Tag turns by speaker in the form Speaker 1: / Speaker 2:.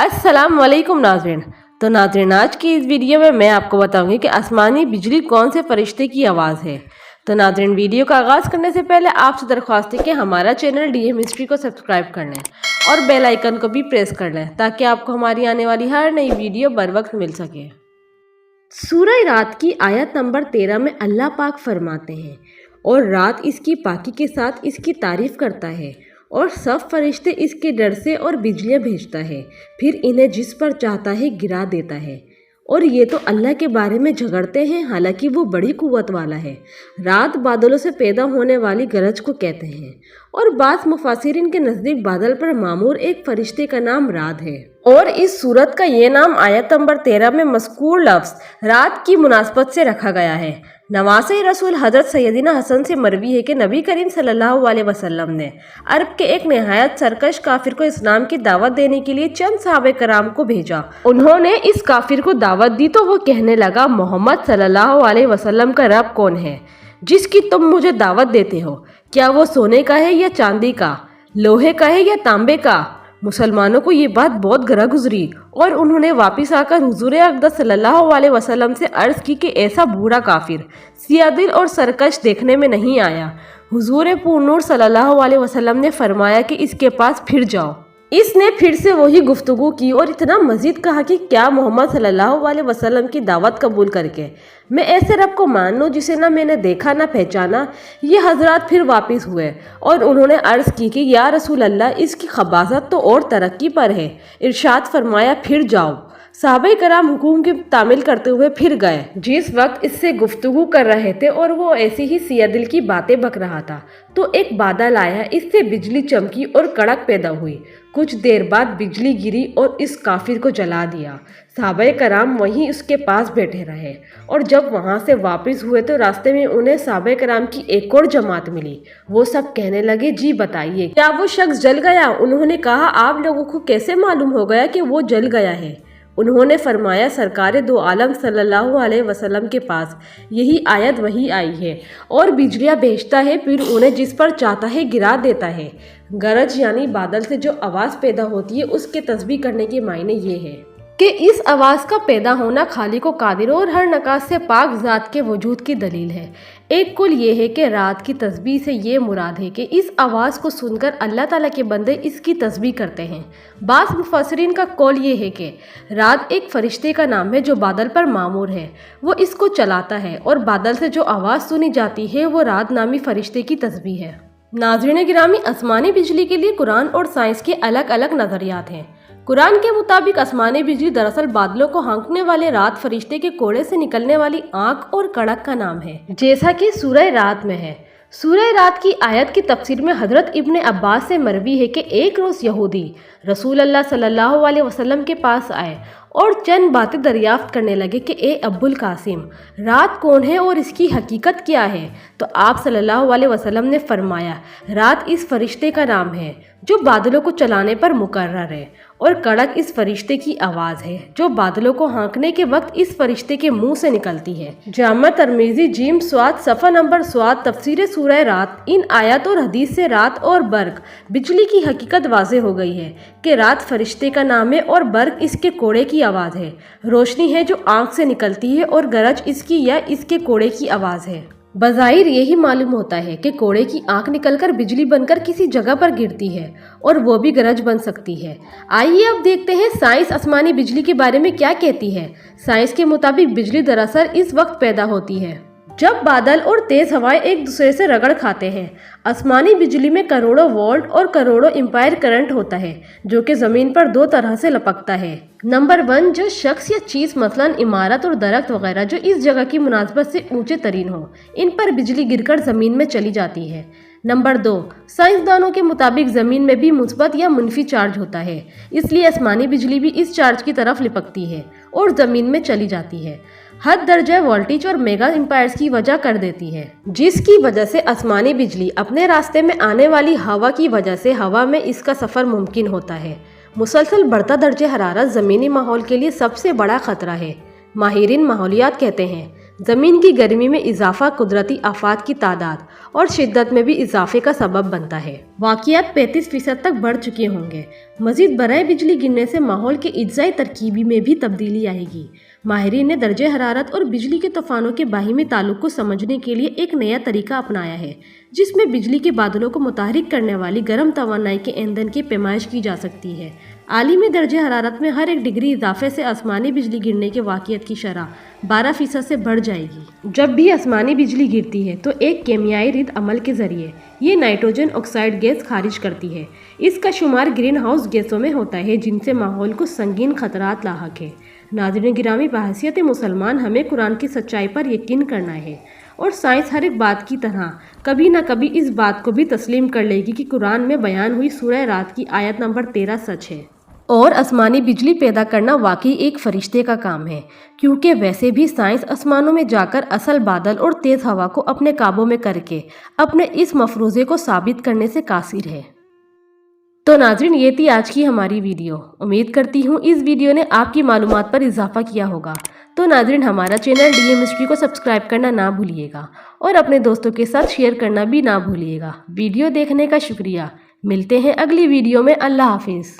Speaker 1: अस्सलाम वालेकुम नाज़रीन। तो नाज़रीन, आज की इस वीडियो में मैं आपको बताऊंगी कि आसमानी बिजली कौन से फरिश्ते की आवाज़ है। तो नाज़रीन, वीडियो का आगाज़ करने से पहले आपसे दरख्वास्त है कि हमारा चैनल डीएम हिस्ट्री को सब्सक्राइब कर लें और बेल आइकन को भी प्रेस कर लें ताकि आपको हमारी आने वाली हर नई वीडियो बर वक्त मिल सके। सूरह रात की आयत नंबर 13 में अल्लाह पाक फरमाते हैं, और रात इसकी पाकी के साथ इसकी तारीफ़ करता है और सब फरिश्ते इसके डर से और बिजलियाँ भेजता है, फिर इन्हें जिस पर चाहता है गिरा देता है। और ये तो अल्लाह के बारे में झगड़ते हैं, हालांकि वो बड़ी कुव्वत वाला है। रात बादलों से पैदा होने वाली गरज को कहते हैं, और बाज़ मुफासिरीन के नज़दीक बादल पर मामूर एक फरिश्ते का नाम रात है। और इस सूरत का ये नाम आयत नंबर 13 में मज़कूर लफ्ज़ रात की मुनासबत से रखा गया है। नवासे रसूल हज़रत सैयदना हसन से मरवी है कि नबी करीम सल्लल्लाहु अलैहि वसल्लम ने अरब के एक नहायत सरकश काफिर को इस्लाम की दावत देने के लिए चंद सहाबे कराम को भेजा। उन्होंने इस काफिर को दावत दी तो वो कहने लगा, मोहम्मद सल्लल्लाहु अलैहि वसल्लम का रब कौन है जिसकी तुम मुझे दावत देते हो? क्या वो सोने का है या चांदी का, लोहे का है या तांबे का? मुसलमानों को ये बात बहुत गरा गुजरी और उन्होंने वापस आकर हुजूर अक़दस सल्लल्लाहु अलैहि वसल्लम से अर्ज़ की कि ऐसा बूढ़ा काफिर सियादिल और सरकश देखने में नहीं आया। हुजूर पूर्णूर सल्लल्लाहु अलैहि वसल्लम ने फरमाया कि इसके पास फिर जाओ। इसने फिर से वही गुफ्तगू की और इतना मजीद कहा कि क्या मोहम्मद सल्लल्लाहु अलैहि वसल्लम की दावत कबूल करके मैं ऐसे रब को मान लूँ जिसे ना मैंने देखा ना पहचाना? ये हजरात फिर वापस हुए और उन्होंने अर्ज़ की कि या रसूल अल्लाह, इसकी खबासत तो और तरक्की पर है। इरशाद फरमाया, फिर जाओ। साहबे कराम हुकूम की तामील करते हुए फिर गए। जिस वक्त इससे गुफ्तगू कर रहे थे और वो ऐसी ही सियादिल की बातें बक रहा था तो एक बादल आया, इससे बिजली चमकी और कड़क पैदा हुई। कुछ देर बाद बिजली गिरी और इस काफिर को जला दिया। साहबे कराम वहीं उसके पास बैठे रहे और जब वहां से वापस हुए तो रास्ते में उन्हें साहबे कराम की एक और जमात मिली। वो सब कहने लगे, जी बताइए, क्या वो शख्स जल गया? उन्होंने कहा, आप लोगों को कैसे मालूम हो गया कि वो जल गया है? उन्होंने फरमाया, सरकार दो आलम सल्लल्लाहु अलैहि वसल्लम के पास यही आयत वही आई है और बिजलियाँ भेजता है, फिर उन्हें जिस पर चाहता है गिरा देता है। गरज यानी बादल से जो आवाज़ पैदा होती है उसके तस्बीह करने के मायने ये है कि इस आवाज़ का पैदा होना खालिक व कादिर और हर नकास से पाक ज़ात के वजूद की दलील है। एक कुल ये है कि रात की तस्बीह से ये मुराद है कि इस आवाज़ को सुनकर अल्लाह ताला के बंदे इसकी तस्बीह करते हैं। बाज़ मुफस्सिरीन का कौल ये है कि रात एक फरिश्ते का नाम है जो बादल पर मामूर है, वो इसको चलाता है और बादल से जो आवाज़ सुनी जाती है वो रात नामी फरिश्ते की तस्बीह है। नाज़रीन गिरामी, आसमानी बिजली के लिए कुरान और साइंस के अलग अलग नज़रियात हैं। कुरान के मुताबिक आसमानी बिजली दरअसल बादलों को हाँकने वाले रात फरिश्ते के कोड़े से निकलने वाली आंख और कड़क का नाम है, जैसा कि सूरह रात में है। सूरह रात की आयत की तफसीर में हजरत इब्ने अब्बास से मरवी है कि एक रोज़ यहूदी रसूल अल्लाह सल्लल्लाहु अलैहि वसल्लम के पास आए और चंद बातें दरियाफ्त करने लगे कि ए अब्बुल कासिम, रात कौन है और इसकी हकीकत क्या है? तो आप सल्लल्लाहु अलैहि वसल्लम ने फरमाया, रात इस फरिश्ते का नाम है जो बादलों को चलाने पर मुकर्रर है, और कड़क इस फरिश्ते की आवाज़ है जो बादलों को हाँकने के वक्त इस फरिश्ते के मुंह से निकलती है। जामा तरमीज़ी जीम स्वाद सफ़ा नंबर स्वाद तफसीर सूरह रात। इन आयत और हदीस से रात और बर्क बिजली की हकीकत वाज़े हो गई है कि रात फरिश्ते का नाम है और बर्क इसके कोड़े की आवाज़ है। रोशनी है जो आँख से निकलती है और गरज इसकी या इसके कोड़े की आवाज़ है। बज़ाहिर यही मालूम होता है कि कोड़े की आंख निकलकर बिजली बनकर किसी जगह पर गिरती है और वो भी गरज बन सकती है। आइए अब देखते हैं साइंस आसमानी बिजली के बारे में क्या कहती है। साइंस के मुताबिक बिजली दरअसल इस वक्त पैदा होती है जब बादल और तेज हवाएं एक दूसरे से रगड़ खाते हैं। आसमानी बिजली में करोड़ों वोल्ट और करोड़ों एम्पायर करंट होता है जो कि ज़मीन पर दो तरह से लपकता है। नंबर 1, जो शख्स या चीज़ मसलन इमारत और दरख्त वगैरह जो इस जगह की मुनासबत से ऊंचे तरीन हो, इन पर बिजली गिरकर ज़मीन में चली जाती है। नंबर 2, साइंसदानों के मुताबिक ज़मीन में भी मुस्बत या मुनफी चार्ज होता है, इसलिए आसमानी बिजली भी इस चार्ज की तरफ लिपकती है और ज़मीन में चली जाती है। हद दर्जा वोल्टेज और मेगा एम्पायर्स की वजह कर देती है, जिसकी वजह से आसमानी बिजली अपने रास्ते में आने वाली हवा की वजह से हवा में इसका सफ़र मुमकिन होता है। मुसलसल बढ़ता दर्जे हरारत ज़मीनी माहौल के लिए सबसे बड़ा ख़तरा है। माहिरीन माहौलियात कहते हैं ज़मीन की गर्मी में इजाफा कुदरती आफात की तादाद और शिद्दत में भी इजाफे का सबब बनता है। वाक़ियात 35% तक बढ़ चुके होंगे। मज़ीद बरए बिजली गिरने से माहौल के इज्जाई तरकीबी में भी तब्दीली आएगी। माहिरीन ने दर्जे हरारत और बिजली के तूफ़ानों के बाहिमी ताल्लुक को समझने के लिए एक नया तरीका अपनाया है, जिसमें बिजली के बादलों को मुतहरिक करने वाली गर्म तवानाई के ईंधन की पैमाइश की जा सकती है। आलमी दर्जे हरारत में हर 1 डिग्री इजाफे से आसमानी बिजली गिरने के वाक़ियत की शरह 12% से बढ़ जाएगी। जब भी आसमानी बिजली गिरती है तो एक केमियाई रिद अमल के ज़रिए ये नाइट्रोजन ऑक्साइड गैस खारिज करती है। इसका शुमार ग्रीन हाउस गैसों में होता है, जिनसे माहौल को संगीन खतरात लाहक है। नाज़रीन गिरामी, बहैसियत मुसलमान हमें कुरान की सच्चाई पर यकीन करना है और साइंस हर एक बात की तरह कभी ना कभी इस बात को भी तस्लीम कर लेगी कि कुरान में बयान हुई सूरह रात की आयत नंबर 13 सच है और आसमानी बिजली पैदा करना वाकई एक फरिश्ते का काम है, क्योंकि वैसे भी साइंस आसमानों में जाकर असल बादल और तेज़ हवा को अपने काबू में करके अपने इस मफरूज़े को साबित करने से कासिर है। तो नाज़रीन, ये थी आज की हमारी वीडियो। उम्मीद करती हूँ इस वीडियो ने आपकी मालूमात पर इजाफा किया होगा। तो नाज़रीन, हमारा चैनल डीएम हिस्ट्री को सब्सक्राइब करना ना भूलिएगा और अपने दोस्तों के साथ शेयर करना भी ना भूलिएगा। वीडियो देखने का शुक्रिया। मिलते हैं अगली वीडियो में। अल्लाह हाफिज़।